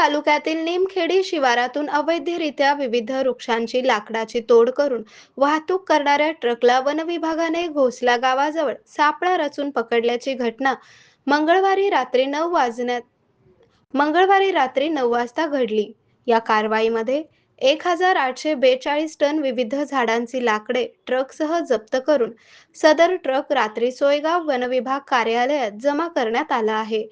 तालुक्यातील निमखेडी शिवारातून अवैधरित्या विविध वृक्षांची लाकडाची तोड करून वाहतूक करणाऱ्या ट्रकला वनविभागाने घोसला गावाजवळ सापळा रचून पकडल्याची घटना मंगळवारी रात्री 9 वाजता घडली. या कारवाईमध्ये 1842 टन विविध झाडांची लाकडे ट्रकसह जप्त करून सदर ट्रक रात्री सोयगाव वनविभाग कार्यालयात जमा करण्यात आला आहे.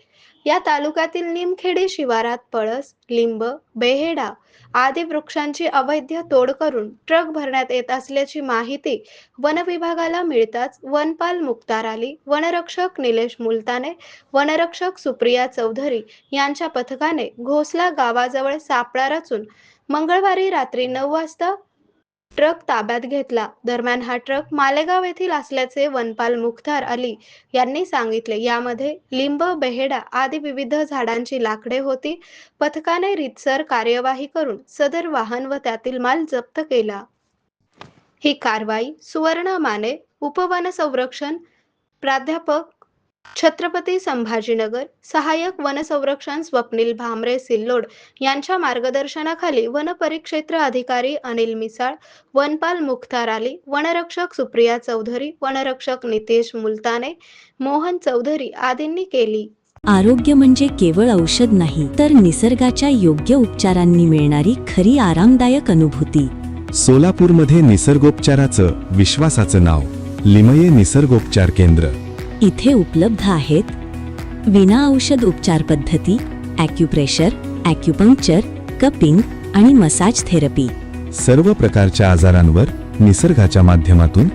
या तालुक्यातील निमखेडी शिवारात पळस, लिंब, बेहेडा आदी वृक्षांची अवैध तोड करून ट्रक भरण्यात येत असल्याची माहिती वनविभागाला मिळताच वनपाल मुक्तार अली, वनरक्षक निलेश मुलताने, वनरक्षक सुप्रिया चौधरी यांच्या पथकाने घोसला गावाजवळ सापळा रचून मंगळवारी रात्री 9 वाजता ट्रक ताब्यात घेतला. दरम्यान हा ट्रक मालेगाव येथील असल्याचे वनपाल मुख्तार अली यांनी सांगितले. यामध्ये लिंब, बेहेडा आदी विविध झाडांची लाकडे होती. पथकाने रीतसर कार्यवाही करून सदर वाहन व त्यातील माल जप्त केला. ही कारवाई सुवर्ण माने, उपवनसंरक्षण प्राध्यापक छत्रपती संभाजीनगर, सहाय्यक वनसंरक्षण स्वप्नील भामरे सिल्लोड यांच्या मार्गदर्शनाखाली वनपरिक्षेत्र अधिकारी अनिल मिसाळ, वनपाल मुख्तार अली, वनरक्षक सुप्रिया चौधरी, वनरक्षक नितेश मुलताने, मोहन चौधरी आदींनी केली. आरोग्य म्हणजे केवळ औषध नाही, तर निसर्गाच्या योग्य उपचारांनी मिळणारी खरी आरामदायक अनुभूती. सोलापूरमध्ये निसर्गोपचाराचं विश्वासाचं नाव लिमये निसर्गोपचार केंद्र. इथे उपलब्ध आहेत विना औषध उपचार पद्धती, ॲक्युप्रेशर, ॲक्युपंक्चर, कपिंग आणि मसाज थेरपी. सर्व प्रकारच्या आजारांवर निसर्गाच्या माध्यमातून